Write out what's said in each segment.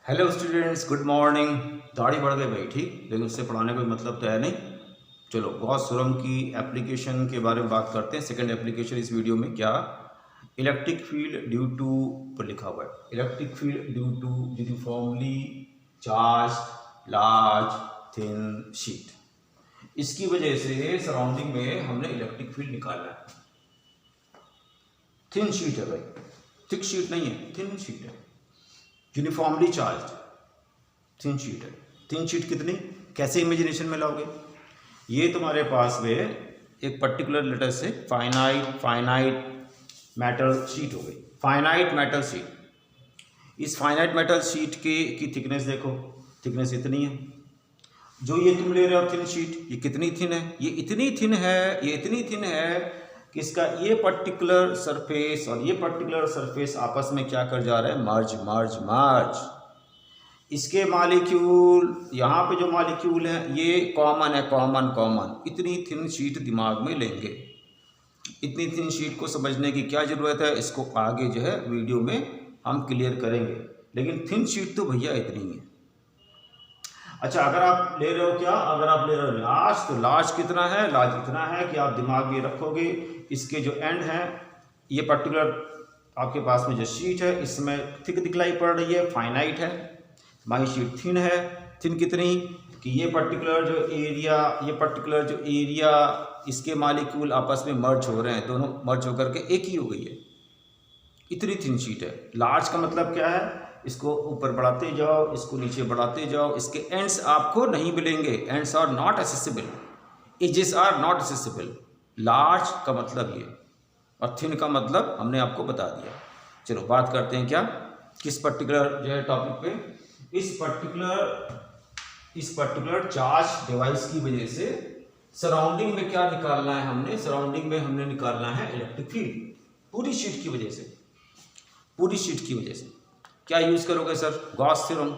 Hello students, good morning. दाढ़ी बढ़ गई भाई, ठीक, लेकिन उससे पढ़ाने का कोई मतलब तो है नहीं। चलो, गॉस थ्योरम की एप्लीकेशन के बारे में बात करते हैं। सेकंड एप्लीकेशन इस वीडियो में क्या, इलेक्ट्रिक फील्ड ड्यू टू पर लिखा हुआ है, electric field due to uniformly charge large thin sheet. इसकी वजह से सराउंडिंग में हमने इलेक्ट्रिक फील्ड निकालना है। थिन शीट है भाई, थिक शीट नहीं है, थिन शीट है, यूनिफॉर्मली चार्ज थिन शीट है। थिन शीट कितनी, कैसे इमेजिनेशन में लाओगे? ये तुम्हारे पास में एक पर्टिकुलर लेटर से फाइनाइट मेटल शीट हो गई, फाइनाइट मेटल शीट। इस फाइनाइट मेटल शीट की थिकनेस देखो, थिकनेस इतनी है। जो ये तुम ले रहे हो थिन शीट, ये कितनी थिन है? ये इतनी थिन है, ये इतनी थिन है कि इसका ये पर्टिकुलर सरफेस और ये पर्टिकुलर सरफेस आपस में क्या कर जा रहा है, मर्ज मर्ज मर्ज। इसके मॉलिक्यूल, यहाँ पे जो मॉलिक्यूल है ये कॉमन है, कॉमन कॉमन। इतनी थिन शीट दिमाग में लेंगे। इतनी थिन शीट को समझने की क्या ज़रूरत है, इसको आगे जो है वीडियो में हम क्लियर करेंगे। लेकिन थिन शीट तो भैया इतनी है। अच्छा, अगर आप ले रहे हो क्या, अगर आप ले रहे हो लार्ज, तो लार्ज कितना है? लार्ज इतना है कि आप दिमाग में रखोगे इसके जो एंड हैं, ये पर्टिकुलर आपके पास में जो शीट है इसमें थिक दिखलाई पड़ रही है, फाइनाइट है। हमारी शीट थिन है। थिन कितनी कि ये पर्टिकुलर जो एरिया, ये पर्टिकुलर जो एरिया, इसके मॉलिक्यूल आपस में मर्ज हो रहे हैं, दोनों मर्ज होकर के एक ही हो गई है। इतनी थिन शीट है। लार्ज का मतलब क्या है, इसको ऊपर बढ़ाते जाओ, इसको नीचे बढ़ाते जाओ, इसके एंड्स आपको नहीं मिलेंगे, ends are not accessible, edges are not accessible. Large का मतलब ये, और थिन का मतलब हमने आपको बता दिया। चलो बात करते हैं क्या, किस पर्टिकुलर जो है टॉपिक पे। इस पर्टिकुलर चार्ज डिवाइस की वजह से सराउंडिंग में क्या निकालना है हमने, सराउंडिंग में हमने निकालना है इलेक्ट्रिक फील्ड। पूरी शीट की वजह से, पूरी शीट की वजह से क्या यूज़ करोगे sir? Gauss theorem.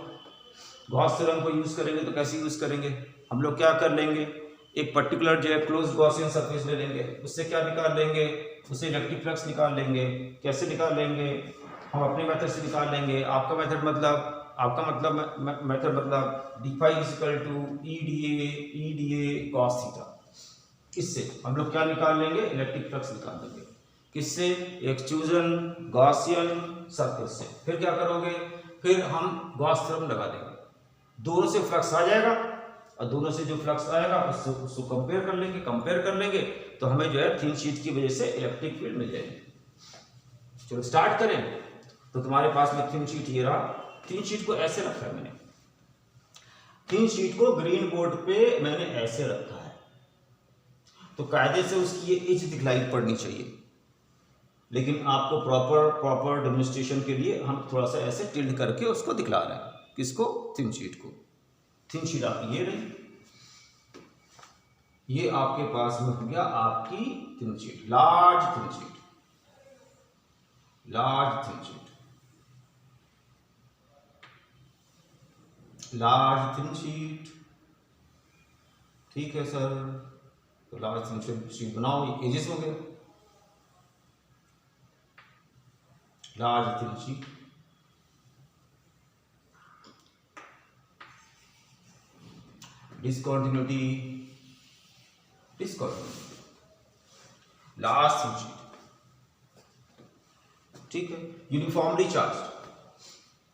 Gauss theorem को यूज़ करेंगे तो कैसे यूज़ करेंगे? हम लोग क्या कर लेंगे, एक पर्टिकुलर जो है क्लोज गॉसियन सरफेस ले लेंगे, उससे क्या निकाल लेंगे, उससे इलेक्ट्रिक फ्लक्स निकाल लेंगे। कैसे निकाल लेंगे? हम अपने मेथड से निकाल लेंगे। आपका मेथड मतलब, आपका मतलब मेथड मतलब d phi equal to E d A cos theta. इससे हम लोग क्या निकाल लेंगे, इलेक्ट्रिक फ्लक्स निकाल लेंगे। किससे? एक्सट्रूजन गॉसियन सरफेस से। फिर क्या करोगे, फिर हम गॉस थ्योरम लगा देंगे, दोनों से फ्लक्स आ जाएगा और दोनों से जो फ्लक्स आएगा उसको कंपेयर कर लेंगे, कंपेयर कर लेंगे तो हमें जो है थिन शीट की वजह से इलेक्ट्रिक फील्ड मिल जाएगी। चलो स्टार्ट करें। तो तुम्हारे पास में थिन शीट ये रहा। थिन शीट को ऐसे रखा है मैंने, थिन शीट को ग्रीन बोर्ड पे मैंने ऐसे रखा है, तो कायदे से उसकी ये एज दिखलाई पड़नी चाहिए। लेकिन आपको प्रॉपर डेमोन्स्ट्रेशन के लिए हम थोड़ा सा ऐसे टिल्ड करके उसको दिखला रहे हैं। किसको? थिन शीट को। थिन शीट आपकी ये रही, ये आपके पास में हो गया आपकी thin sheet, large thin sheet, large thin sheet, large thin sheet. ठीक है सर, तो लार्ज थिन शीट बनाओ। ये एजेस हो गए, large thin sheet. Discontinuity, discontinuity, large thin sheet. ठीक है, यूनिफॉर्मली चार्ज।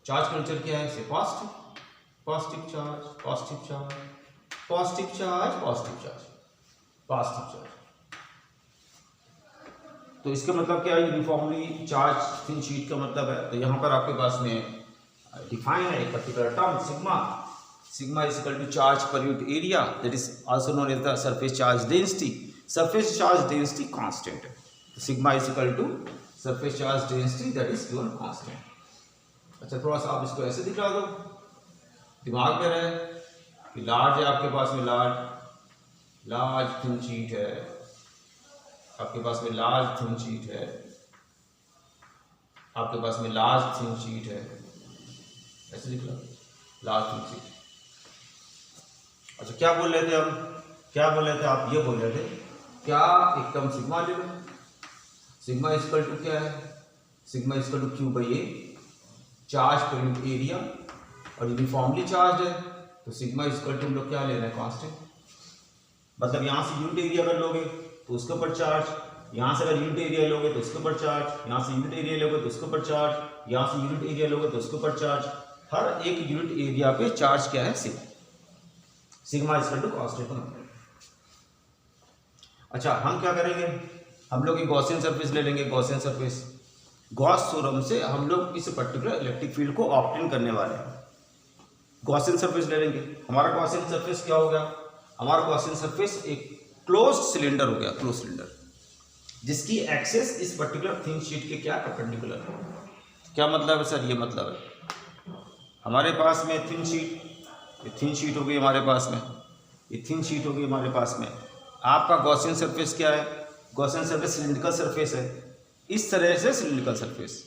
चार्ज का नेचर क्या है? से positive, positive charge, positive charge, positive charge, positive charge, positive charge. तो इसका मतलब क्या है, यूनिफॉर्मली चार्ज थिन शीट का मतलब है। तो यहाँ पर आपके पास में डिफाइन है एक particular term sigma. Sigma is equal to charge per unit area, that is also known as the surface charge density. Surface charge density constant है, तो sigma is equal to surface charge density, that is given constant. अच्छा, थोड़ा सा आप इसको ऐसे दिखा दो, दिमाग में रहे कि लार्ज है आपके पास में, लार्ज थिन शीट है आपके पास में, लार्ज थिन शीट है आपके पास में, लार्ज थिन शीट है, ऐसे लिख लो, लार्ज थिन शीट। अच्छा, क्या बोल रहे थे हम, क्या बोल रहे थे आप? ये बोल रहे थे क्या, एक टर्म सिग्मा ले लो। सिग्मा इक्वल टू क्या है? Sigma equal to Q by A, charge per unit area और यूनिफॉर्मली चार्ज है तो सिग्मा इक्वल टू हम लोग क्या ले रहे हैं, कांस्टेंट। मतलब यहाँ से यूनिट एरिया अगर लोगे तो उसके ऊपर चार्ज, यहाँ से अगर यूनिट एरिया लोगे तो उसके ऊपर चार्ज, यहाँ से यूनिट एरिया लोगे तो उसके ऊपर चार्ज, यहाँ से यूनिट एरिया लोगे तो उसके ऊपर चार्ज। हर एक यूनिट एरिया पे चार्ज क्या है, सिग्मा इक्वल टू कांस्टेंट। अच्छा हम क्या करेंगे, हम लोग एक गॉसियन सरफेस ले लेंगे, गॉसियन सरफेस। गॉस थ्योरम से हम लोग इस पर्टिकुलर इलेक्ट्रिक फील्ड को ऑब्टेन करने वाले हैं। गॉसियन सरफेस ले लेंगे। हमारा गॉसियन सरफेस क्या हो गया, हमारा गॉसियन सरफेस एक क्लोज्ड सिलेंडर हो गया, क्लोज सिलेंडर जिसकी एक्सिस इस पर्टिकुलर थिन शीट के क्या परपेंडिकुलर है। क्या मतलब है सर, ये मतलब है हमारे पास में थिन शीट, ये थिन शीट हो गई हमारे पास में, ये थिन शीट हो गई हमारे पास में। आपका गॉसियन सरफेस क्या है, गॉसियन सरफेस सिलिंड्रिकल सरफेस है। इस तरह से सिलिंड्रिकल सरफेस,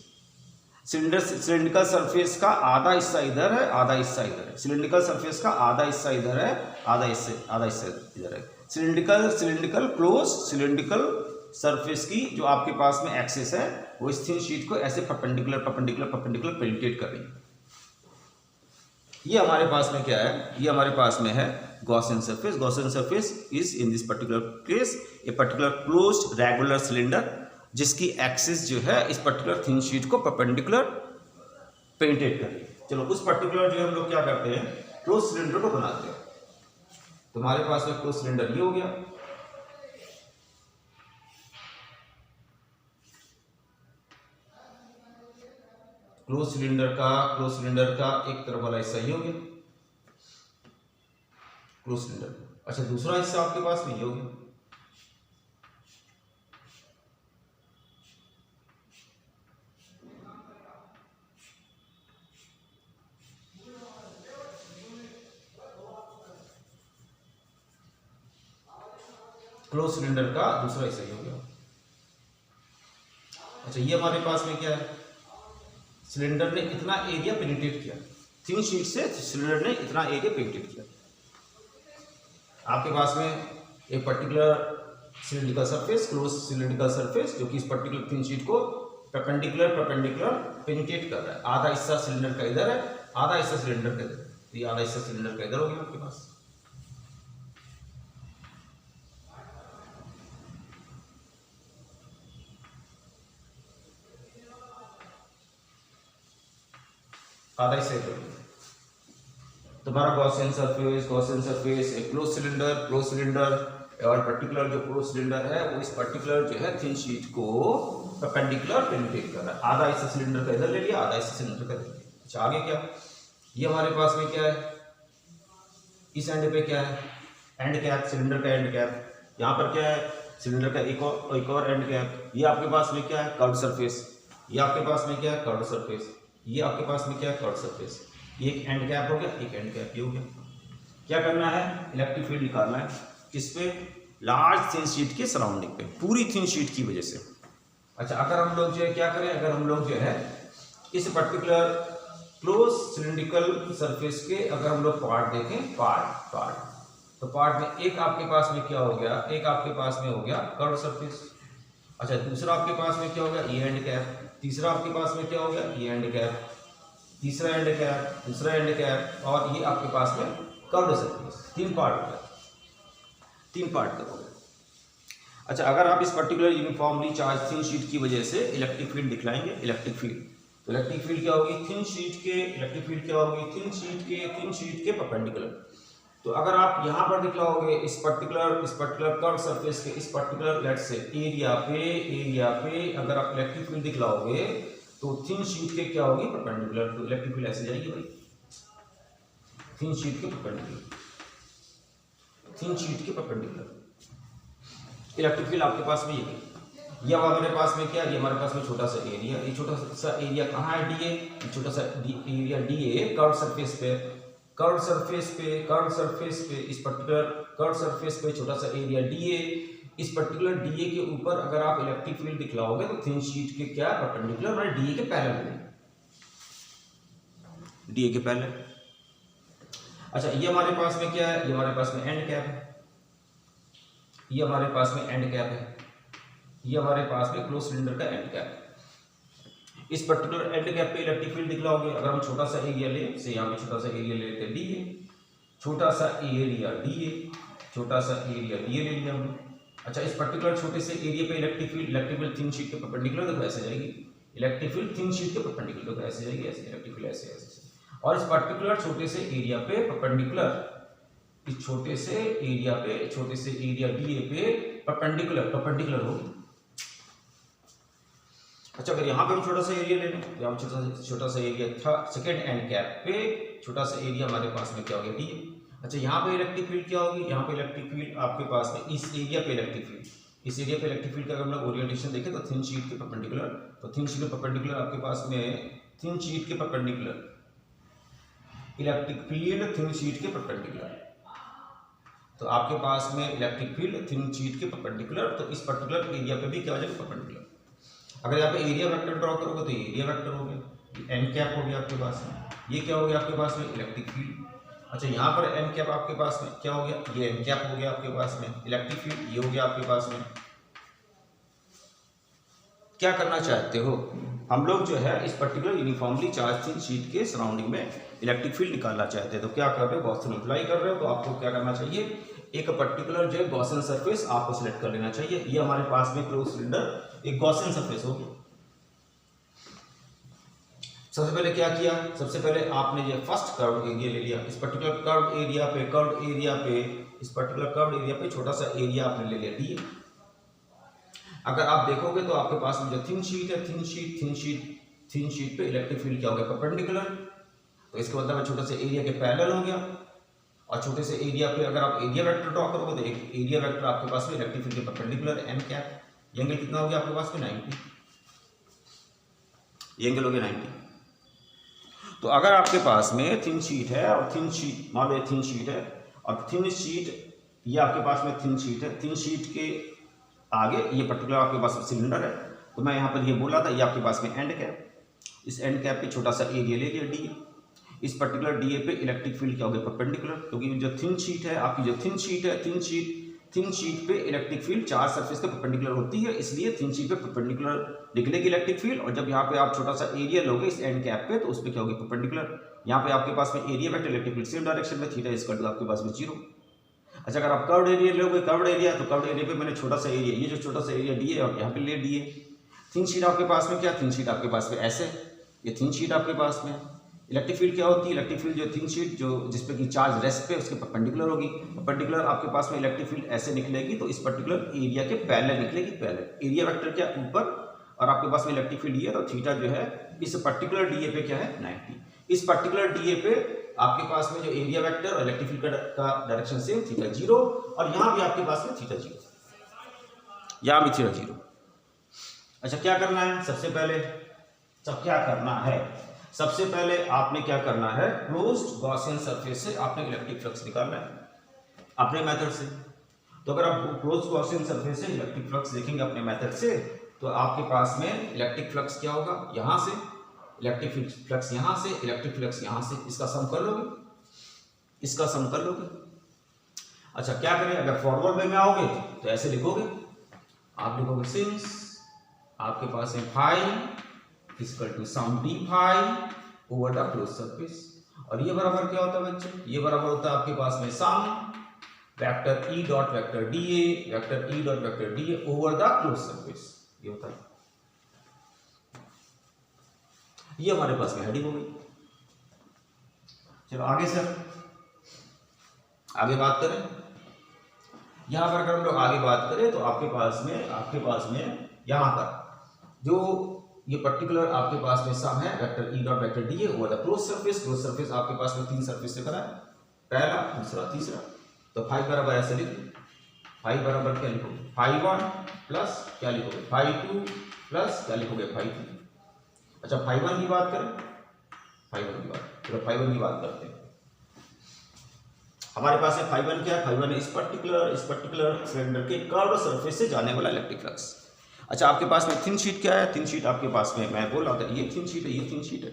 सिलिंड्रिकल सरफेस का आधा हिस्सा इधर है, आधा हिस्सा इधर है। सिलिंड्रिकल सरफेस का आधा हिस्सा इधर है, आधा हिस्सा इधर है। सिलिंड्रिकल क्लोज सिलिंड्रिकल सरफेस की जो आपके पास में एक्सिस है वो इस थिन शीट को ऐसे परपेंडिकुलर पेनिट्रेट कर रही है। ये हमारे पास में क्या है, ये हमारे पास में है Gaussian surface. Gaussian surface is in this particular case a particular closed regular cylinder जिसकी एक्सिस जो है इस पर्टिकुलर थिन शीट को परपेंडिकुलर पेनिट्रेट कर रही है। चलो उस पर्टिकुलर जो हम लोग क्या करते हैं, क्लोज सिलेंडर को बनाते हैं। तो हमारे पास में क्लोज सिलेंडर ये हो गया। क्लोज सिलेंडर का एक तरफ वाला हिस्सा ये हो गया, क्लोज सिलेंडर। अच्छा दूसरा हिस्सा आपके पास में ये हो गया। क्लोज सिलेंडर का दूसरा हिस्सा ये हो गया। अच्छा ये हमारे पास में क्या है, सिलेंडर ने इतना एरिया पेनिट्रेट किया, थिन शीट से सिलेंडर ने इतना एरिया पेनिट्रेट किया। आपके पास में एक particular cylindrical surface, close cylindrical surface जो कि इस पर्टिकुलर थिन शीट को परपेंडिकुलर पेनिट्रेट कर रहा है। आधा हिस्सा सिलेंडर का इधर है, आधा हिस्सा सिलेंडर का इधर है। तो ये आधा हिस्सा सिलेंडर का इधर हो गया आपके पास। आधा हिस्सा इधर। तुम्हारा गॉसियन सरफेस एक क्लोज सिलेंडर और पर्टिकुलर जो क्लोज सिलेंडर है वो इस पर्टिकुलर जो है थिन शीट को परपेंडिकुलर पेनिट्रेट कर रहा है। आधा हिस्सा सिलेंडर का इधर ले लिया, आधा हिस्सा सिलेंडर का इधर ले लिया। अच्छा आगे क्या, ये हमारे पास में क्या है, इस एंड पे क्या है, एंड कैप, सिलेंडर का एंड कैप। यहाँ पर क्या है, सिलेंडर का एक और एंड कैप। ये आपके पास में क्या है, कर्व्ड सरफेस। ये आपके पास में क्या है, कर्व्ड सरफेस। ये आपके पास में क्या है, कर्व्ड सरफेस। ये एक एंड कैप हो गया, एक एंड कैप ये हो गया। क्या करना है, इलेक्ट्रिक फील्ड निकालना है। किस पे, लार्ज थिन शीट के सराउंडिंग पे, पूरी थिन शीट की वजह से। अच्छा अगर हम लोग जो है क्या करें, अगर हम लोग जो है इस पर्टिकुलर क्लोज सिलिंड्रिकल सरफेस के अगर हम लोग पार्ट देखें, पार्ट तो पार्ट में एक आपके पास में क्या हो गया, एक आपके पास में हो गया कर्व्ड सरफेस। अच्छा दूसरा आपके पास में क्या हो गया, ये एंड कैप। तीसरा आपके पास में क्या हो गया, ये एंड कैप। तीसरा एंड कैप, दूसरा एंड कैप, और ये आपके पास में कर्व्ड सरफेस। तीन पार्ट हो गया, तीन पार्ट तक हो गया। अच्छा अगर आप इस particular uniformly charge thin sheet की वजह से इलेक्ट्रिक फील्ड दिखलाएंगे, इलेक्ट्रिक फील्ड क्या होगी, थिन शीट के इलेक्ट्रिक फील्ड क्या होगी, थिन शीट के परपेंडिकुलर। तो अगर आप यहाँ पर दिखलाओगे इस पर्टिकुलर कर्व सरफेस के इस पर्टिकुलर लेट से एरिया पे अगर आप इलेक्ट्रिक फील्ड दिखलाओगे तो थिन शीट के क्या होगी, परपेंडिकुलर। तो इलेक्ट्रिक फील्ड ऐसे जाएगी भाई, थिन शीट के परपेंडिकुलर, थिन शीट के परपेंडिकुलर इलेक्ट्रिक फील्ड आपके पास में ये हमारे पास में क्या है, ये हमारे पास में छोटा सा एरिया, ये छोटा सा एरिया कहाँ है, डीए, छोटा सा एरिया डीए कर्व सरफेस पे इस पर्टिकुलर कर्व सरफेस पे छोटा सा एरिया डीए। इस पर्टिकुलर डीए के ऊपर अगर आप इलेक्ट्रिक फील्ड दिखलाओगे तो थिन शीट के क्या परपेंडिकुलर मतलब डीए के पैरेलल है, डीए के पैरेलल। अच्छा ये हमारे पास में क्या है, ये हमारे पास में एंड कैप है, ये हमारे पास में एंड कैप है, ये हमारे पास में क्लोज सिलेंडर का एंड कैप। इस पर्टिकुलर एंड कैप पे इलेक्ट्रिक फील्ड दिखलाओगे। अगर हम छोटा सा एरिया लें, से यहाँ पे छोटा सा एरिया ले लेते हैं डी ए, छोटा सा एरिया डी ए, छोटा सा एरिया डी ए ले लिया हमने। अच्छा, इस पर्टिकुलर छोटे से एरिया पे इलेक्ट्रिक फील्ड थिन शीट के परपेंडिकुलर देखो ऐसे जाएगी, इलेक्ट्रिक फील्ड थिन शीट के परपेंडिकुलर देखो ऐसे जाएगी, ऐसे इलेक्ट्रिक फील्ड ऐसे ऐसे। और इस पर्टिकुलर छोटे से एरिया पे परपेंडिकुलर, इस छोटे से एरिया पे, छोटे से एरिया डी ए पे परपेंडिकुलर होगी। अच्छा, अगर यहाँ पे हम छोटा सा एरिया ले लें, यहाँ छोटा सा एरिया था सेकेंड एंड कैप पे, छोटा सा एरिया हमारे पास में क्या हो गया डी ए। अच्छा, यहाँ पे इलेक्ट्रिक फील्ड क्या होगी, यहाँ पे इलेक्ट्रिक फील्ड आपके पास में इस एरिया पे इलेक्ट्रिक फील्ड, इस एरिया पे इलेक्ट्रिक फील्ड का अगर हम लोग ओरिएंटेशन देखें तो थिन शीट के परपेंडिकुलर, तो थिन शीट के परपेंडिकुलर आपके पास में थिन शीट के perpendicular electric field thin sheet के परपेंडिकुलर, तो आपके पास में इलेक्ट्रिक फील्ड थिन शीट के परपेंडिकुलर, तो इस पर्टिकुलर एरिया पे भी क्या हो जाएगा परपेंडिकुलर। अगर यहाँ पे एरिया वेक्टर ड्रॉ करोगे तो ये एरिया वेक्टर हो गया, एन कैप हो गया आपके पास में, ये क्या हो गया आपके पास में इलेक्ट्रिक फील्ड। अच्छा, यहाँ पर एन कैप आपके पास में क्या हो गया, ये एन कैप हो गया आपके पास में इलेक्ट्रिक फील्ड, ये हो गया आपके पास में। क्या करना चाहते हो, हम लोग जो है इस particular uniformly charge thin sheet के सराउंडिंग में इलेक्ट्रिक फील्ड निकालना चाहते हैं, तो क्या कर रहे हो, गॉसियन अप्लाई कर रहे हो, तो आपको क्या करना चाहिए, एक पर्टिकुलर जो है गॉसियन सरफेस आपको सिलेक्ट कर लेना चाहिए। ये हमारे पास में क्लोज सिलेंडर एक गॉसियन सरफेस होगी। सबसे पहले क्या किया, सबसे पहले आपने ये फर्स्ट कर्व एरिया ले लिया, इस पर्टिकुलर कर्व एरिया पे इस पर्टिकुलर कर्व एरिया पे छोटा सा एरिया आपने ले लिया डी। अगर आप देखोगे तो आपके पास में जो थिन शीट है, थिन शीट पे इलेक्ट्रिक फील्ड क्या हो गया परपेंडिकुलर, तो इसका मतलब है छोटे से एरिया के पैरेलल हो गया। और छोटे से एरिया पे अगर आप एरिया वेक्टर ड्रॉ करोगे तो एक एरिया वेक्टर आपके पास में इलेक्ट्रिक फील्ड के परपेंडिकुलर एन कैप, ये एंगल कितना हो गया आपके पास में 90, ये एंगल हो गया 90। तो अगर आपके पास में थिन शीट है और थिन शीट मान लो थिन शीट है और थिन शीट ये आपके पास में थिन शीट है, थिन शीट के आगे ये पर्टिकुलर आपके पास में सिलेंडर है, तो मैं यहाँ पर ये बोला था ये आपके पास में एंड कैप, इस एंड कैप पे छोटा सा एरिया ले लिया डी, इस पर्टिकुलर डी पे इलेक्ट्रिक फील्ड क्या हो गया परपेंडिकुलर, क्योंकि जो थिन शीट है आपकी, जो थिन शीट है थिन शीट पे इलेक्ट्रिक फील्ड चार सरफेस के परपेंडिकुलर होती है, इसलिए थिन शीट पे परपेंडिकुलर निकलेगी इलेक्ट्रिक फील्ड। और जब यहाँ पे आप छोटा सा एरिया लोगे इस एंड कैप पे, तो उस पर क्या होगी परपेंडिकुलर। यहाँ पे आपके पास में area vector electric field same direction में, थीटा इज इक्वल टू आपके पास में 0। अच्छा, अगर आप कर्व्ड एरिया लोगे, कर्व्ड एरिया, तो कर्व्ड एरिया पे मैंने छोटा सा एरिया, ये जो छोटा सा एरिया डी है और यहाँ पे ले डी है। थिन शीट आपके पास में क्या, थिन शीट आपके पास में ऐसे, ये थिन शीट आपके पास में इलेक्ट्रिक फील्ड क्या होती है, इलेक्ट्रिक फील्ड जो थिन शीट जो जिसपे की चार्ज रेस्ट पे उसके परपेंडिकुलर होगी, परपेंडिकुलर आपके पास में इलेक्ट्रिक फील्ड ऐसे निकलेगी, तो इस पर्टिकुलर एरिया के पैरेलल निकलेगी, पैरेलल एरिया वेक्टर क्या ऊपर और आपके पास में इलेक्ट्रिक फील्ड ये है, तो थीटा जो है इस पर्टिकुलर डीए पे क्या है 90, इस पर्टिकुलर डीए पे आपके पास में जो एरिया वेक्टर और इलेक्ट्रिक फील्ड का डायरेक्शन सेम थीटा 0, और यहाँ भी आपके पास में थीटा 0, यहाँ भी थीटा 0। अच्छा, क्या करना है सबसे पहले, सबसे पहले आपने क्या करना है, क्लोज्ड गॉसियन सरफेस से आपने इलेक्ट्रिक फ्लक्स निकालना है अपने मेथड से। तो अगर आप क्लोज्ड गॉसियन सरफेस से इलेक्ट्रिक फ्लक्स देखेंगे अपने मेथड से, तो आपके पास में इलेक्ट्रिक फ्लक्स क्या होगा, यहाँ से इलेक्ट्रिक फ्लक्स, यहाँ से इलेक्ट्रिक फ्लक्स, यहाँ से, इसका सम कर लोगे, इसका सम कर लोगे। अच्छा, क्या करें, अगर फॉरवर्ड वे में आओगे तो ऐसे लिखोगे, आप लिखोगे सिंस आपके पास है phi equal to sum d phi over the close surface, और ये बराबर क्या होता है बच्चे, ये बराबर होता है आपके पास में sum vector E dot vector D A, vector E dot vector D A over the close surface, ये होता है। ये हमारे पास में हेडिंग हो गई। चलो आगे सर, आगे बात करें। यहां पर अगर हम लोग आगे बात करें तो आपके पास में यहां पर जो ये पर्टिकुलर आपके पास में सम है vector E dot vector D A over the close surface आपके पास में 3 सरफेस से बना है, पहला, दूसरा, तीसरा। तो फाई बराबर ऐसे लिख, फाई बराबर क्या लिखोगे, फाई 1 प्लस क्या लिखोगे, फाई 2 प्लस क्या लिखोगे, फाई 3। अच्छा, फाई 1 की बात करें, फाई 1 की बात, चलो फाई 1 की बात करते हैं। हमारे पास है फाई 1 क्या है, फाई 1 इस पर्टिकुलर सिलेंडर के कर्व सरफेस से जाने वाला इलेक्ट्रिक फ्लक्स। अच्छा, आपके पास में थिन शीट क्या है, थिन शीट आपके पास में मैं बोल रहा था ये थिन शीट है, ये थिन शीट है,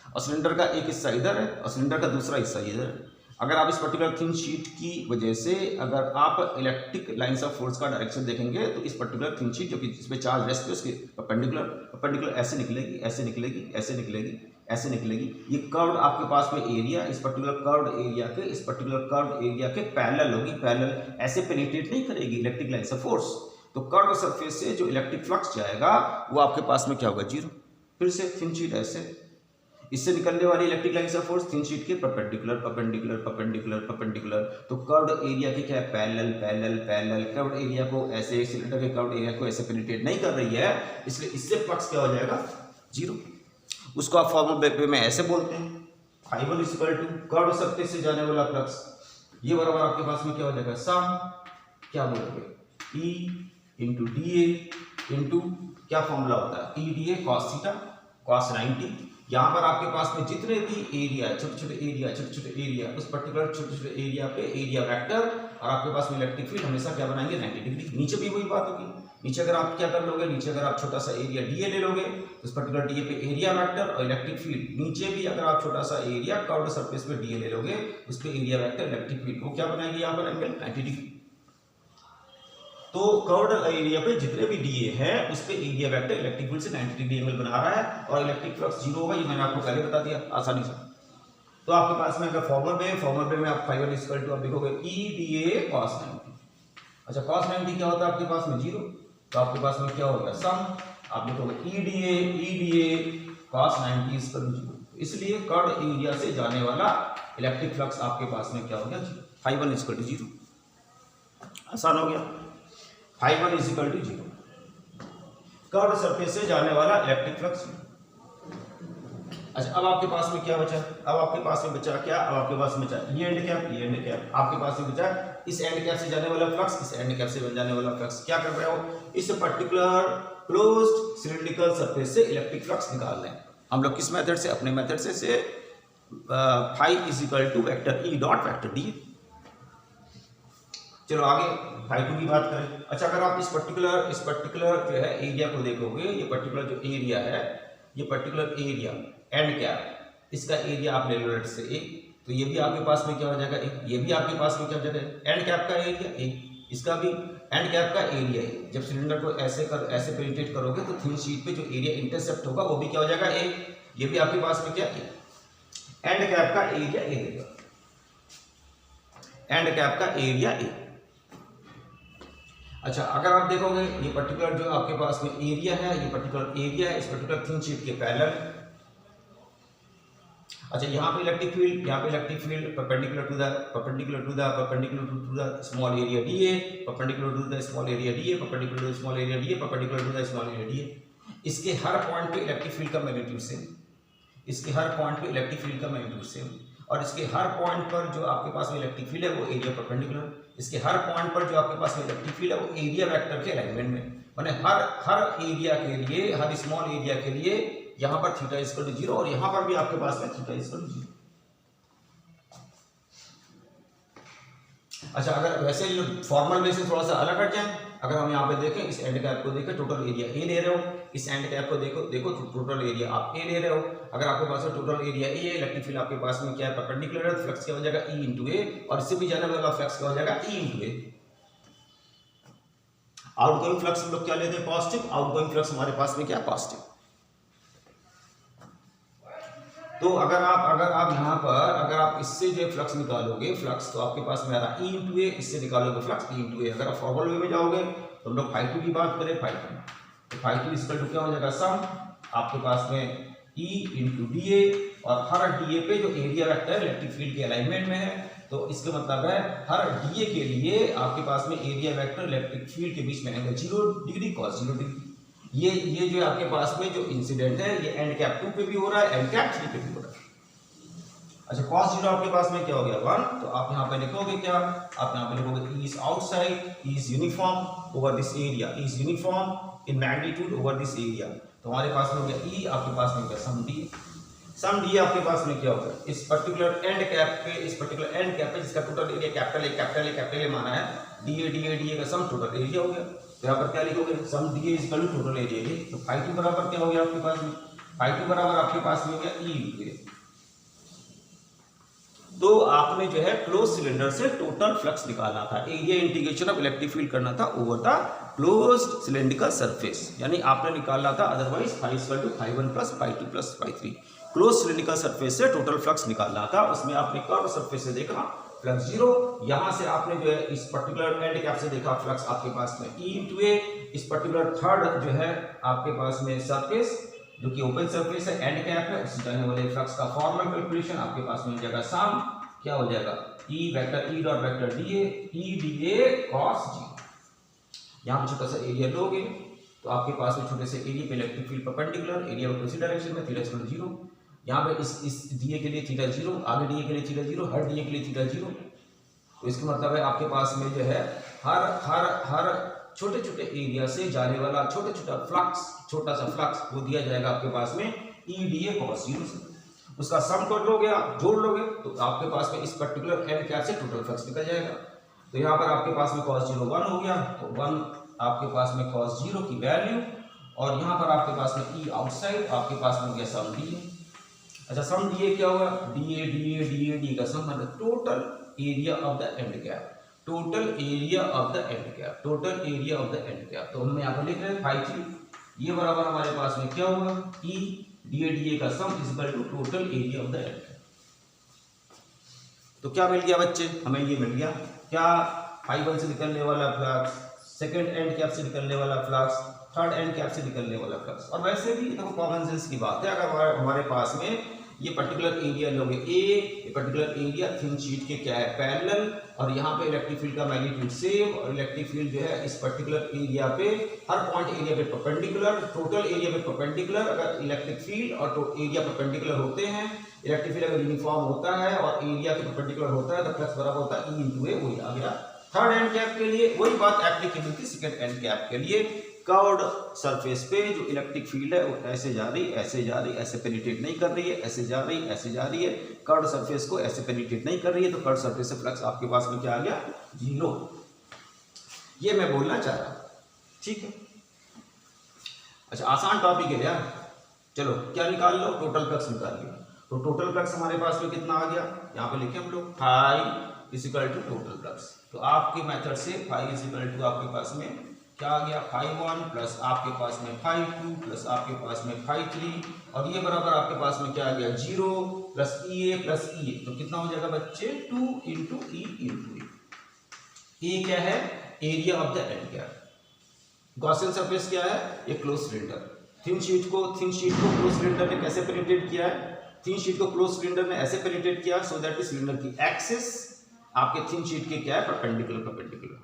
और सिलेंडर का एक हिस्सा इधर है और सिलेंडर का दूसरा हिस्सा इधर है। अगर आप इस पर्टिकुलर थिन शीट की वजह से अगर आप इलेक्ट्रिक लाइंस ऑफ फोर्स का डायरेक्शन देखेंगे तो इस पर्टिकुलर थिन शीट जो कि जिस पे चार्ज रेस्ट है उसके परपेंडिकुलर ऐसे निकलेगी, ऐसे निकलेगी, ऐसे निकलेगी, ऐसे निकलेगी। ये कर्व्ड आपके पास में एरिया इस पर्टिकुलर कर्व्ड एरिया के पैरेलल होगी, पैरेलल ऐसे पेनिट्रेट नहीं करेगी इलेक्ट्रिक लाइंस ऑफ फोर्स। तो कर्व्ड सरफेस से जो इलेक्ट्रिक फ्लक्स जाएगा वो आपके पास में क्या होगा, जीरो। फिर से थिन शीट ऐसे, इससे निकलने वाली electric lines of force thin sheet के परपेंडिकुलर परपेंडिकुलर परपेंडिकुलर परपेंडिकुलर। तो कर्व्ड एरिया के क्या है, parallel parallel parallel. Curved area को ऐसे, सिलेंडर के कर्व्ड एरिया को ऐसे पेनिट्रेट नहीं कर रही है, इसलिए इससे फ्लक्स क्या हो जाएगा, जीरो। उसको आप फॉर्मूला में ऐसे बोलते हैं, φ1 = कर्व्ड सरफेस से जाने वाला फ्लक्स, ये बराबर आपके पास में क्या हो जाएगा, सम क्या बोलोगे, E × dA इंटू क्या फॉर्मूला होता है, E dA cos theta cos 90। यहाँ पर आपके पास में जितने भी एरिया, छोटे छोटे एरिया, उस पर्टिकुलर छोटे छोटे एरिया पे एरिया वेक्टर और आपके पास में इलेक्ट्रिक फील्ड हमेशा क्या बनाएंगे, 90 डिग्री। नीचे भी वही बात होगी, नीचे अगर आप क्या कर लोगे, नीचे अगर आप छोटा सा एरिया डीए ले लोगे, उस पर्टिकुलर डीए पे एरिया वेक्टर और इलेक्ट्रिक फील्ड, नीचे भी अगर आप छोटा सा एरिया कर्व्ड सरफेस पे डीए ले लोगे, उस पे एरिया वेक्टर इलेक्ट्रिक फील्ड को क्या बनाएंगे, यहाँ पर एंगल 90 डिग्री। तो कर्व्ड एरिया पे जितने भी डीए हैं उस पे एरिया वेक्टर इलेक्ट्रिक फील्ड से 90 डिग्री एंगल बना रहा है और इलेक्ट्रिक फ्लक्स जीरो होगा, ये मैंने आपको पहले बता दिया आसानी से। तो आपके पास में अगर फॉर्मूला में आप φ1 = आप लिखोगे E dA cos 90। अच्छा, cos 90 क्या होता है आपके पास में, जीरो। तो आपके पास में क्या होगा, सम आप लिखोगे E dA cos 90 = 0। इसलिए कर्व्ड एरिया से जाने वाला इलेक्ट्रिक फ्लक्स आपके पास में क्या हो गया, φ1 = 0। आसान हो गया, φ1 = 0, कर्व्ड सरफेस से जाने वाला इलेक्ट्रिक फ्लक्स। अच्छा, अब आपके पास में क्या बचा, अब आपके पास में बचा क्या, अब आपके पास में बचा ये एंड कैप, आपके पास में बचा इस एंड कैप से जाने वाला फ्लक्स, इस एंड कैप से जाने वाला फ्लक्स। क्या कर रहे हो, इस पर्टिकुलर क्लोज्ड सिलिंड्रिकल सरफेस से इलेक्ट्रिक फ्लक्स निकाल रहे हैं हम लोग। किस मेथड से, अपने मेथड से φ = E डॉट वेक्टर डी। चलो आगे φ2 की बात करें। अच्छा, अगर आप इस पर्टिकुलर जो है एरिया को देखोगे, ये पर्टिकुलर जो एरिया है, ये पर्टिकुलर एरिया एंड कैप, इसका एरिया आप ले लो लेट से ए, तो ये भी आपके पास में क्या हो जाएगा, ये भी आपके पास में क्या हो जाएगा, एंड कैप का एरिया ए, इसका भी एंड कैप का एरिया ए। जब सिलेंडर को ऐसे पेनिट्रेट करोगे तो थिन शीट पे जो एरिया इंटरसेप्ट होगा वो भी क्या हो जाएगा, ए। ये भी आपके पास में क्या है, एंड कैप का एरिया ए देगा, एंड कैप का एरिया ए। अच्छा, अगर आप देखोगे ये पर्टिकुलर जो आपके पास में एरिया है, ये पर्टिकुलर एरिया है इस पर्टिकुलर थिन शीट के पैरेलल। अच्छा, यहाँ पे electric field perpendicular to the small area dA, perpendicular to the small area dA, perpendicular to the small area dA, perpendicular to the small area dA. इसके हर point पे electric field का magnitude same, इसके हर point पे electric field का magnitude same, और इसके हर पॉइंट पर जो आपके पास में इलेक्ट्रिक फील्ड है वो एरिया परपेंडिकुलर, इसके हर पॉइंट पर जो आपके पास में इलेक्ट्रिक फील्ड है वो एरिया वेक्टर के अलाइनमेंट में। माने हर एरिया के लिए, हर स्मॉल एरिया के लिए यहाँ पर थीटा = 0 और यहाँ पर भी आपके पास में थीटा = 0। अच्छा, अगर वैसे फॉर्मल में से थोड़ा सा अलग हट जाए, अगर हम यहाँ पे देखें, इस एंड कैप को देखें, टोटल एरिया ए ले रहे हो, इस एंड कैप को देखो टोटल एरिया आप ए ले रहे हो। अगर आपके पास में टोटल एरिया ए है, इलेक्ट्रिक फील्ड आपके पास में क्या है, परपेंडिकुलर है, फ्लक्स क्या हो जाएगा, E × A, और इससे भी जाने वाला फ्लक्स क्या हो जाएगा, E × A। आउटगोइंग फ्लक्स हम लोग क्या लेते हैं, पॉजिटिव। आउटगोइंग फ्लक्स हमारे पास में क्या है, पॉजिटिव। तो अगर आप यहाँ पर अगर आप इससे जो फ्लक्स निकालोगे, फ्लक्स तो आपके पास में आ रहा है E × A, इससे निकालोगे फ्लक्स E × A। अगर आप फॉर्मल वे में जाओगे तो हम लोग φ2 की बात करें, तो φ2 = क्या हो जाएगा, सम आपके पास में E × dA, और हर dA पे जो एरिया वेक्टर इलेक्ट्रिक फील्ड के अलाइनमेंट में है, तो इसका मतलब है हर dA के लिए आपके पास में एरिया वेक्टर इलेक्ट्रिक फील्ड के बीच में एंगल 0 डिग्री cos 0 डिग्री। ये जो आपके पास में जो इंसिडेंट है ये एंड कैप 2 पे भी हो रहा है, एंड कैप 3 पे भी हो रहा है। अच्छा, cos 0 आपके पास में क्या हो गया, 1। तो आप यहाँ पे लिखोगे क्या, आप यहाँ पे लिखोगे E is outside, E is uniform over this area, E is uniform in magnitude over this area। तो हमारे पास में हो गया E, आपके पास में हो गया सम D आपके पास में क्या होगा, इस पर्टिकुलर एंड कैप पे जिसका टोटल एरिया कैपिटल ए माना है, डीए का सम टोटल एरिया हो गया। तो यहाँ पर क्या लिखोगे, सम डीए = टोटल एरिया। तो φ2 बराबर क्या हो गया आपके पास में, φ2 बराबर आपके पास में हो गया E × A। तो आपने जो है क्लोज सिलेंडर से टोटल फ्लक्स निकालना था, area integration of electric field करना था over the closed cylindrical surface, यानी आपने निकालना था अदरवाइज φ=φ1 + φ2 + φ3। क्लोज सिलेंड्रिकल सरफेस से टोटल फ्लक्स निकालना था, उसमें आपने कर्व सरफेस से देखा फ्लक्स 0, यहां से आपने जो है इस पर्टिकुलर एंड कैप से देखा फ्लक्स आपके पास में E/A, इस पर्टिकुलर थर्ड जो है आपके पास में सरफेस जो कि ओपन सरफेस है, एंड कैप है, उससे जाने वाले फ्लक्स का फॉर्मल कैलकुलेशन आपके पास मिल जाएगा। सम क्या हो जाएगा E vector E dot vector dA E/dA cos G। यहाँ पे छोटा सा एरिया लोगे तो आपके पास में छोटे से एरिया पे electric field perpendicular, area opposite direction में, थीटा इक्वल 0। यहाँ पे इस dA के लिए थीटा 0, आगे dA के लिए थीटा 0, हर dA के लिए थीटा 0। तो इसका मतलब है आपके पास में जो है हर छोटे छोटे एरिया से जाने वाला छोटा सा फ्लक्स वो दिया जाएगा आपके पास में E/dA cos 0 से। उसका सम कर लोगे आप, जोड़ लोगे तो आपके पास में इस पर्टिकुलर एंड कैप से टोटल फ्लक्स निकल जाएगा। तो यहाँ पर आपके पास में cos 0 1 हो गया, तो 1 आपके पास में cos 0 की वैल्यू, और यहाँ पर आपके पास में E आउटसाइड आपके पास में हो गया सम dA। अच्छा, सम dA क्या होगा, dA का सम मतलब total area of the end cap, total area of the end cap, total area of the end cap. तो हम यहाँ पर लिख रहे हैं φ3, ये बराबर हमारे पास में क्या होगा E dA का sum equal to total area of the end cap. तो क्या मिल गया बच्चे, हमें ये मिल गया क्या, φ1 से निकलने वाला फ्लक्स, सेकंड एंड कैप से निकलने वाला फ्लक्स, थर्ड एंड कैप से निकलने वाला फ्लक्स। और वैसे भी देखो कॉमन सेंस की बात है, अगर हमारे पास में ये पर्टिकुलर एरिया लोगे A, ये पर्टिकुलर एरिया थिन शीट के क्या है पैरेलल, और यहाँ पे इलेक्ट्रिक फील्ड का मैग्नीट्यूड सेम, और इलेक्ट्रिक फील्ड जो है इस पर्टिकुलर एरिया पे हर पॉइंट एरिया पे परपेंडिकुलर, टोटल एरिया पे परपेंडिकुलर। अगर इलेक्ट्रिक फील्ड और एरिया परपेंडिकुलर होते हैं, इलेक्ट्रिक फील्ड अगर यूनिफॉर्म होता है और एरिया के परपेंडिकुलर होता है तो फ्लक्स बराबर होता है E/A। वही आ गया थर्ड एंड कैप के लिए, वही बात एप्लीकेबल थी सेकंड एंड कैप के लिए। कर्व्ड सरफेस पे जो इलेक्ट्रिक फील्ड है वो ऐसे जा रही, ऐसे पेनिट्रेट नहीं कर रही है, ऐसे जा रही है, कर्व्ड सरफेस को ऐसे पेनिट्रेट नहीं कर रही है, तो कर्व्ड सरफेस से फ्लक्स आपके पास में क्या आ गया 0। ये मैं बोलना चाह रहा हूं, ठीक है। अच्छा, आसान टॉपिक है यार, चलो क्या निकाल लो, टोटल फ्लक्स निकाल लिया। तो टोटल फ्लक्स हमारे पास में कितना आ गया, यहाँ पे लिखे हम लोग φ इक्वल टू टोटल फ्लक्स। तो आपके मेथड से φ इक्वल टू आपके पास में क्या आ गया φ1 प्लस आपके पास में φ2 प्लस आपके पास में φ3, और ये बराबर आपके पास में क्या आ गया 0 प्लस EA प्लस EA। तो कितना हो जाएगा बच्चे 2 × E × A। A क्या है, area of the end cap. Gaussian surface क्या है, ये क्लोज सिलेंडर। थिन शीट को क्लोज सिलेंडर ने कैसे पेनिट्रेट किया है, थिन शीट को क्लोज सिलेंडर ने ऐसे पेनिट्रेट किया सो दैट सिलेंडर की एक्सिस आपके थिन शीट के क्या है परपेंडिकुलर,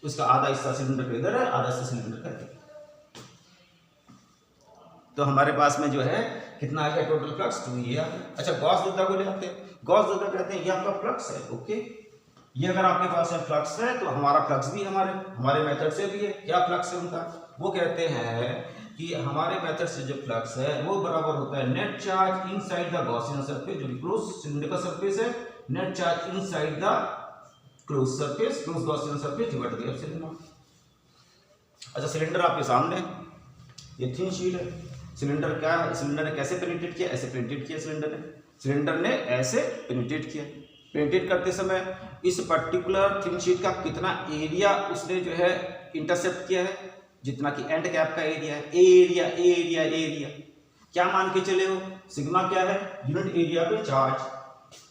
उसका आधा हिस्सा सिलेंडर के इधर है, आधा हिस्सा सिलेंडर का इधर। तो हमारे पास में जो है कितना आ गया टोटल फ्लक्स 2A आ गया। अच्छा, गॉस दूसरा को ले आते हैं, गॉस दूसरा कहते हैं ये आपका फ्लक्स है, ओके। ये अगर आपके पास में फ्लक्स है तो हमारा फ्लक्स भी हमारे मेथड से भी है। क्या फ्लक्स है उनका, वो कहते हैं कि हमारे मेथड से जो फ्लक्स है वो बराबर होता है net charge inside the Gaussian surface, जो क्लोज सिलेंडरिकल सरफेस है, net charge inside the close surface, close Gaussian surface divided by epsilon not. अच्छा, सिलेंडर आपके सामने, ये थिन शीट है, सिलेंडर क्या है, सिलेंडर ने कैसे पेनिट्रेट किया, ऐसे पेनिट्रेट किया सिलेंडर ने ऐसे पेनिट्रेट किया। पेनिट्रेट करते समय इस पर्टिकुलर थिन शीट का कितना एरिया उसने जो है इंटरसेप्ट किया है, जितना कि एंड कैप का एरिया है, एरिया क्या मान के चले हो, सिग्मा क्या है यूनिट एरिया पे चार्ज,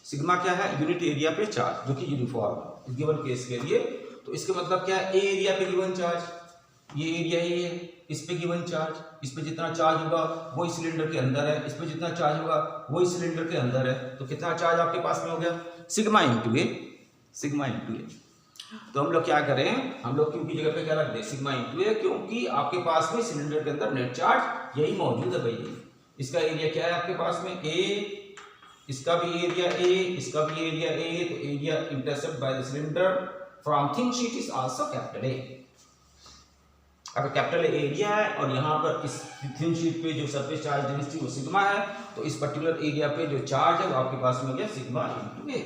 सिग्मा क्या है यूनिट एरिया पे चार्ज, जो कि यूनिफॉर्म है गिवन केस के लिए। तो इसका मतलब क्या है, ए एरिया पे गिवन चार्ज, ये एरिया है, इस पे गिवन चार्ज, इस पे जितना चार्ज होगा वही सिलेंडर के अंदर है, इस पे जितना चार्ज होगा वही सिलेंडर के अंदर है। तो कितना चार्ज आपके पास में हो गया सिग्मा इंटू ए। तो हम लोग क्या करें, हम लोग क्यू की जगह पे क्या रख दें सिग्मा इंटू ए, क्योंकि आपके पास में सिलेंडर के अंदर नेट चार्ज यही मौजूद है भाई। इसका एरिया क्या है आपके पास में ए, इसका भी एरिया ए, इसका भी एरिया ए, तो area intercept by the cylinder from thin sheet is also capital A. अगर कैपिटल एरिया है और यहाँ पर इस थिन शीट पे जो सरफेस चार्ज डेंसिटी वो सिग्मा है, तो इस पर्टिकुलर एरिया पे जो चार्ज है वो आपके पास में हो गया सिग्मा इंटू ए।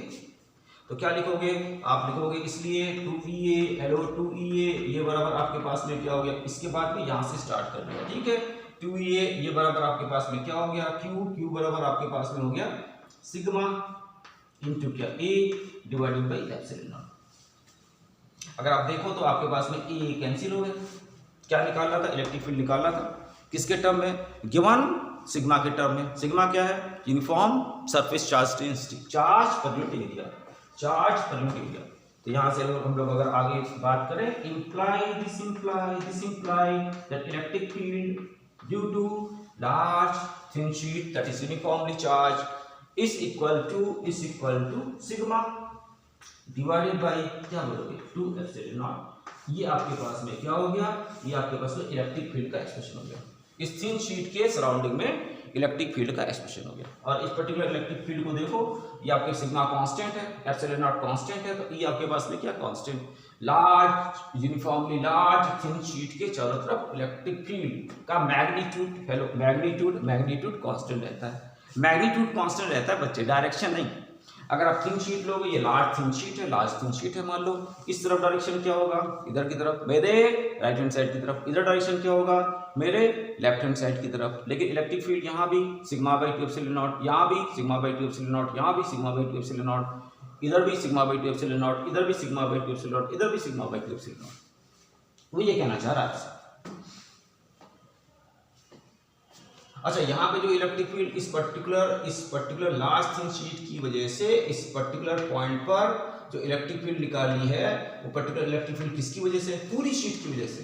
तो क्या लिखोगे आप, लिखोगे इसलिए 2EA हेलो 2EA, ये बराबर आपके पास में क्या हो गया, इसके बाद में यहाँ से स्टार्ट कर दिया, ठीक है। 2EA ये बराबर आपके पास में क्या हो गया Q बराबर आपके पास में हो गया सिग्मा इनटू क्या ए डिवाइडेड बाई एप्सिलॉन नॉट। अगर आप देखो तो आपके पास में ए कैंसिल हो गया, क्या निकालना था, इलेक्ट्रिक फील्ड निकालना था, किसके टर्म में, गिवन सिग्मा के टर्म में। सिग्मा क्या है, uniform surface charge density, charge per unit area, charge per unit area. तो यहाँ से हम लोग अगर आगे बात करें, imply this imply that electric field due to large thin sheet that is uniformly charge is equal to sigma divided by क्या बोलोगे 2 एप्सिलॉन नॉट। ये आपके पास में क्या हो गया, ये आपके पास में इलेक्ट्रिक फील्ड का एक्सप्रेशन हो गया। इस थिन शीट के सराउंडिंग में इलेक्ट्रिक फील्ड का एक्सप्रेशन हो गया। और इस पर्टिकुलर इलेक्ट्रिक फील्ड को देखो, ये आपके सिग्मा कांस्टेंट है, एप्सिलॉन नॉट कांस्टेंट है, तो ये आपके पास में क्या constant, large uniformly large thin sheet के चारों तरफ इलेक्ट्रिक फील्ड का मैग्नीट्यूड, हेलो मैग्नीट्यूड कांस्टेंट रहता है। मैग्नीट्यूड कांस्टेंट रहता है बच्चे, डायरेक्शन नहीं। अगर आप थिन शीट लोगे, ये लार्ज थिन शीट है मान लो, इस तरफ डायरेक्शन क्या होगा, इधर की तरफ, मेरे राइट हैंड साइड की तरफ, इधर डायरेक्शन क्या होगा, मेरे लेफ्ट हैंड साइड की तरफ। लेकिन इलेक्ट्रिक फील्ड यहाँ भी सिग्मा बाई 2 एप्सिलॉन नॉट, यहाँ भी सिग्मा बाई 2 एप्सिलॉन नॉट, यहाँ भी सिग्मा बाई 2 एप्सिलॉन नॉट, इधर भी सिग्मा बाई 2 एप्सिलॉन नॉट, इधर भी सिग्मा बाई 2 एप्सिलॉन नॉट, इधर भी सिग्मा बाई 2 एप्सिलॉन नॉट। वो ये कहना चाह रहा है आपसे। अच्छा, यहाँ पे जो इलेक्ट्रिक फील्ड इस पर्टिकुलर लार्ज थिन शीट की वजह से इस पर्टिकुलर पॉइंट पर जो इलेक्ट्रिक फील्ड निकाली है, वो पर्टिकुलर इलेक्ट्रिक फील्ड किसकी वजह से, पूरी शीट की वजह से।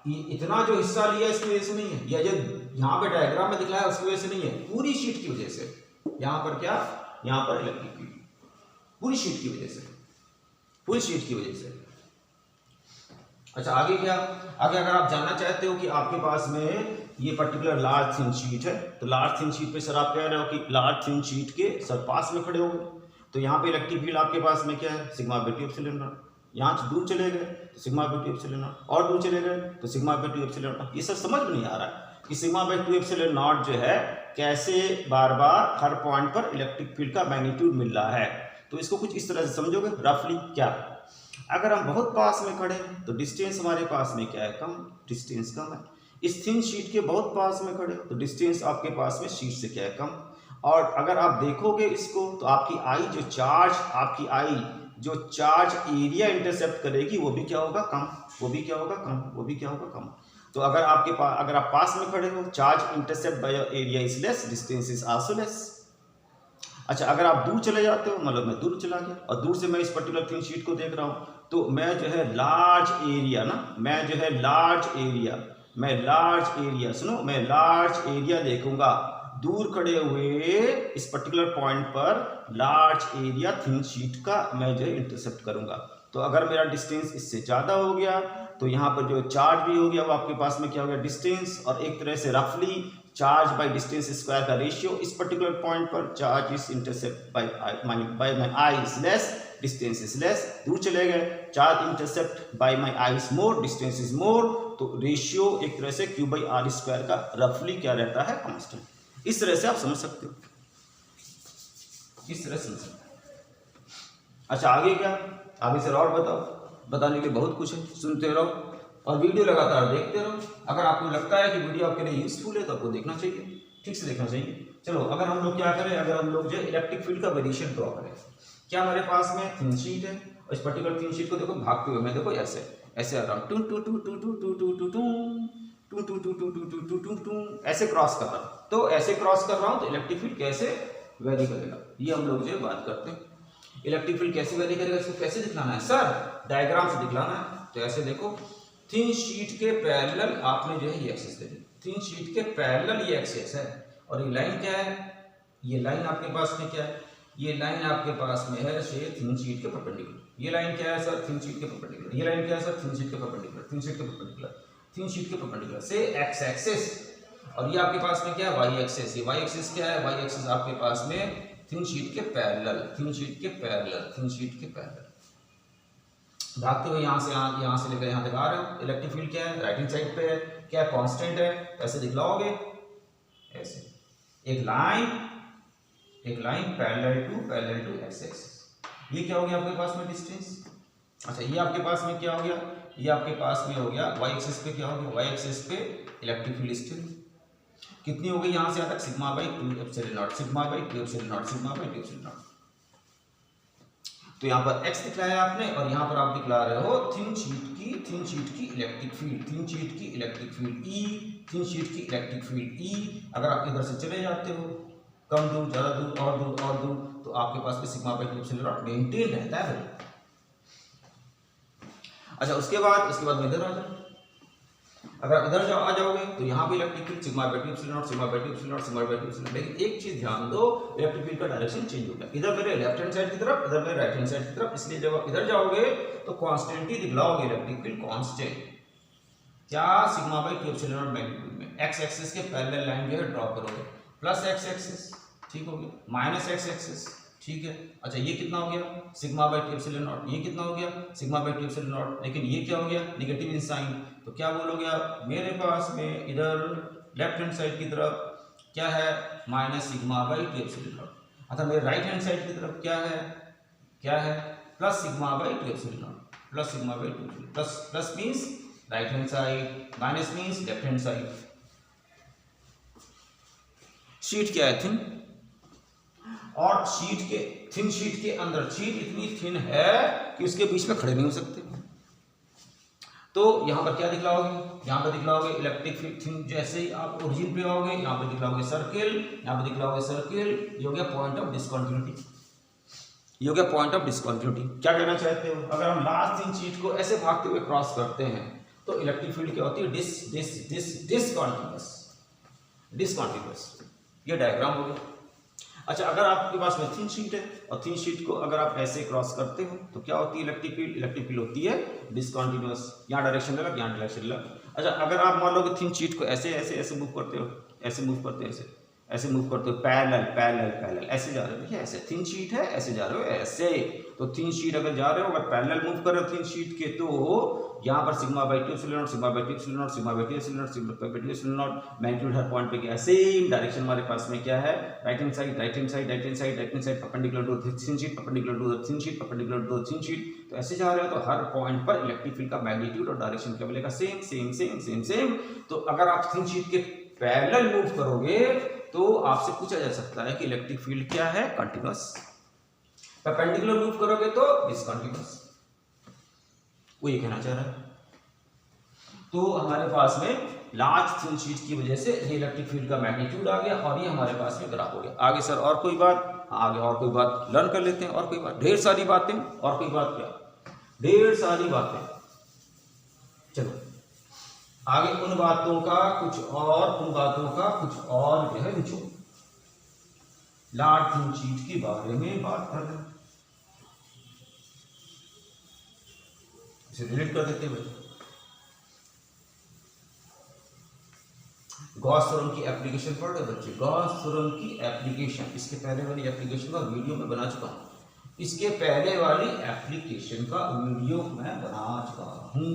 ये इतना जो हिस्सा लिया इसकी वजह से नहीं है, या जो यहाँ पे डायग्राम में दिखाया है उसकी वजह से नहीं है, पूरी शीट की वजह से। यहाँ पर क्या, यहाँ पर इलेक्ट्रिक फील्ड पूरी शीट की वजह से, पूरी शीट की वजह से। अच्छा, आगे क्या, आगे अगर आप जानना चाहते हो कि आपके पास में ये पर्टिकुलर लार्ज थिन शीट है, तो लार्ज थिन शीट पे सर आप कह रहे हो कि लार्ज थिन शीट के सर पास में खड़े हो गए, तो यहाँ पे इलेक्ट्रिक फील्ड आपके पास में क्या है, सिग्मा बाई 2 एप्सिलॉन नॉट। यहाँ से दूर चले गए तो सिग्मा बाई 2 एप्सिलॉन नॉट, और दूर चले गए तो सिग्मा बाई 2 एप्सिलॉन नॉट। ये सब समझ में नहीं आ रहा है कि सिग्मा बाई 2 एप्सिलॉन नॉट जो है कैसे बार बार हर पॉइंट पर इलेक्ट्रिक फील्ड का मैग्नीट्यूड मिल रहा है। तो इसको कुछ इस तरह से समझोगे रफली। क्या, अगर हम बहुत पास में खड़े हैं तो डिस्टेंस हमारे पास में क्या है, कम, डिस्टेंस कम है। इस थिन शीट के बहुत पास में खड़े तो डिस्टेंस आपके पास में शीट से क्या है, कम। और अगर आप देखोगे इसको तो आपकी आई जो चार्ज, आपकी आई जो चार्ज एरिया इंटरसेप्ट करेगी वो भी क्या होगा, कम, वो भी क्या होगा, कम, वो भी क्या होगा, कम। तो अगर आपके पास, अगर आप पास में खड़े हो, charge intercept by area is less, distance is also less. अच्छा, अगर आप दूर चले जाते हो, मतलब मैं दूर चला गया और दूर से मैं इस पर्टिकुलर थिन शीट को देख रहा हूँ, तो मैं जो है लार्ज एरिया ना, मैं जो है लार्ज एरिया, मैं लार्ज एरिया, सुनो, मैं लार्ज एरिया देखूंगा दूर खड़े हुए इस पर्टिकुलर पॉइंट पर, लार्ज एरिया थिन शीट का मैं जो है इंटरसेप्ट करूंगा। तो अगर मेरा डिस्टेंस इससे ज़्यादा हो गया तो यहाँ पर जो चार्ज भी हो गया वो आपके पास में क्या हो गया, डिस्टेंस, और एक तरह से रफली चार्ज बाय डिस्टेंस स्क्वायर का रेशियो इस पर्टिकुलर पॉइंट पर charge is intercept by my eye is less, distance is less, दूर चले गए, charge intercept by my eye is more, distance is more, तो रेशियो एक तरह से क्यू बाई आर स्क्वायर का रफली क्या रहता है, कांस्टेंट। इस तरह से आप समझ सकते हो, इस तरह से समझ सकते हो। अच्छा, आगे क्या, आगे सर और बताओ, बताने के बहुत कुछ है, सुनते रहो और वीडियो लगातार देखते रहो। अगर आपको लगता है कि वीडियो आपके लिए यूजफुल है तो आपको देखना चाहिए, ठीक से देखना चाहिए। चलो, अगर हम लोग क्या करें, अगर हम लोग जो इलेक्ट्रिक फील्ड का वेरिएशन ड्रॉ करें, क्या हमारे पास में थिन शीट है और इस पर्टिकुलर थिन शीट को देखो भागते हुए मैं देखो ऐसे ऐसे आ रहा हूँ, टू टू टू टू टू टू टू टू टू टू टू टू टू टू टू टू टू ऐसे क्रॉस कर रहा हूँ। तो ऐसे क्रॉस कर रहा हूँ तो इलेक्ट्रिक फील्ड कैसे वेरी करेगा, ये हम लोग जो बात करते हैं। इलेक्ट्रिक फील्ड कैसे वेरी करेगा, इसको कैसे दिखलाना है सर, डायग्राम से दिखलाना है। तो ऐसे देखो, थिन शीट के पैरेलल आपने जो है ये एक्सिस दे दी, थिन शीट के पैरेलल ये एक्सिस है, और ये लाइन क्या है, ये लाइन आपके पास में क्या है, ये लाइन आपके पास में है से थिन शीट के परपेंडिकुलर। ये लाइन क्या है सर, थिन शीट के परपेंडिकुलर। ये लाइन क्या है सर, थिन शीट के परपेंडिकुलर, थिन शीट के परपेंडिकुलर, थिन शीट के परपेंडिकुलर से एक्स एक्सिस। और ये आपके पास में क्या है, वाई एक्सिस। ये वाई एक्सिस क्या है, वाई एक्सिस आपके पास में थिन शीट के पैरेलल, थिन शीट के पैरेलल, थिन शीट के पैरेलल भागते हुए यहाँ से लेकर यहाँ तक आ रहे हो। इलेक्ट्रिक फील्ड क्या है, राइट हैंड साइड पे है, क्या कांस्टेंट है, ऐसे दिखलाओगे ऐसे, एक line parallel to X axis. ये क्या हो गया आपके पास में, डिस्टेंस। अच्छा, ये आपके पास में क्या हो गया, ये आपके पास में हो गया वाई एक्सिस पे क्या हो गया, वाई एक्सिस पे इलेक्ट्रिक फील्ड स्ट्रेंथ कितनी हो गई यहाँ से यहाँ तक, sigma by 2 epsilon not, sigma by 2 epsilon not, sigma by 2 epsilon not. तो यहाँ पर x दिखलाया आपने और यहाँ पर आप दिखला रहे हो थिन शीट की इलेक्ट्रिक फील्ड, थिन शीट की electric field E, thin sheet की इलेक्ट्रिक फील्ड E। अगर आप इधर से चले जाते हो कम दूर, ज़्यादा दूर, और दूर, तो आपके पास भी sigma by 2 epsilon not maintain रहता है। अच्छा, उसके बाद इधर आ जाओ। अगर इधर आ जाओगे तो यहाँ पे electric field sigma by 2 epsilon not, sigma by 2 epsilon not, sigma by 2 epsilon not. लेकिन एक चीज ध्यान दो, इलेक्ट्रिक फील्ड का डायरेक्शन चेंज होगा। इधर मेरे लेफ्ट हैंड साइड की तरफ, इधर मेरे राइट हैंड साइड की तरफ, इसलिए जब आप इधर जाओगे तो कांस्टेंट ही दिखलाओगे, इलेक्ट्रिक फील्ड कांस्टेंट। क्या sigma by 2 epsilon not magnitude में एक्स एक्सिस के पैरेलल लाइन जो है ड्रॉ करोगे, प्लस एक्स एक्सिस, ठीक हो गया, माइनस एक्स एक्सिस, ठीक है। अच्छा, ये कितना हो गया सिग्मा बाई 2 एप्सिलॉन नॉट, ये कितना हो गया सिग्मा बाई 2 एप्सिलॉन नॉट। लेकिन ये क्या हो गया नेगेटिव इन साइन, तो क्या बोलोगे आप, मेरे पास में इधर लेफ्ट हैंड साइड की तरफ क्या है minus sigma by 2 epsilon not. अच्छा, मेरे राइट हैंड साइड की तरफ क्या है plus sigma by 2 epsilon not, plus sigma by 2, plus means right hand side, minus means left hand side. Sheet क्या है थिन, और थिन शीट के अंदर शीट इतनी थिन है कि उसके बीच में खड़े नहीं हो सकते। तो यहाँ पर क्या दिखलाओगे, यहाँ पर दिखलाओगे इलेक्ट्रिक फील्ड थिन। जैसे ही आप ओरिजिन पे आओगे यहाँ पर दिखलाओगे सर्किल, यहाँ पर दिखलाओगे सर्किल। ये हो गया पॉइंट ऑफ डिसकंटिन्यूटी, ये हो गया पॉइंट ऑफ डिसकंटिन्यूटी। क्या कहना चाहते हो, अगर हम लास्ट थिन शीट को ऐसे भागते हुए क्रॉस करते हैं तो इलेक्ट्रिक फील्ड क्या होती है डिसकंटिन्यूअस। ये डायग्राम हो गया। अच्छा, अगर आपके पास में थिन शीट है और थिन शीट को अगर आप ऐसे क्रॉस करते हो तो क्या होती है इलेक्ट्रिक फील्ड होती है डिसकंटिन्यूअस। यहाँ डायरेक्शन अलग, यहाँ डायरेक्शन अलग। अच्छा, अगर आप मान लो कि थिन शीट को ऐसे मूव करते हो, ऐसे मूव करते हो पैरेलल ऐसे जा रहे हो, देखिए ऐसे थिन शीट है, ऐसे जा रहे हो ऐसे। तो थिन शीट अगर जा रहे हो, अगर पैरेलल मूव कर रहे हो थिन शीट के, तो यहाँ पर sigma by 2 epsilon not, sigma by 2 epsilon not, sigma by 2 epsilon not, sigma by 2 epsilon not. Magnitude her point पे क्या है सेम डायरेक्शन हमारे पास में क्या है right hand side, perpendicular to thin sheet, perpendicular to thin sheet, perpendicular to thin sheet. तो ऐसे जा रहे हो तो हर पॉइंट पर इलेक्ट्रिक फील्ड का मैग्नीट्यूड और डायरेक्शन क्या मिलेगा सेम। तो अगर आप थिन शीट के पैरेलल मूव करोगे तो आपसे पूछा जा सकता है कि इलेक्ट्रिक फील्ड क्या है कंटिन्यूअस, परपेंडिकुलर मूव करोगे तो डिसकंटिन्यूअस। वो ये कहना चाह रहा है। तो हमारे पास में लार्ज थिन शीट की वजह से ये इलेक्ट्रिक फील्ड का मैग्नीट्यूड आ गया और ये हमारे पास में ग्राफ हो गया। आगे सर और कोई बात, आगे और कोई बात लर्न कर लेते हैं, और कोई बात, ढेर सारी बातें, और कोई बात क्या, ढेर सारी बातें। चलो आगे उन बातों का कुछ और जो है निचोड़, लार्ज थिन शीट के बारे में बात कर रहे हैं, इसे रिलेट कर देते हैं। गॉस थ्योरम की एप्लीकेशन पढ़ रहे बच्चे, गॉस थ्योरम की एप्लीकेशन, इसके पहले वाली एप्लीकेशन का वीडियो मैं बना चुका हूं, इसके पहले वाली एप्लीकेशन का वीडियो मैं बना चुका हूं।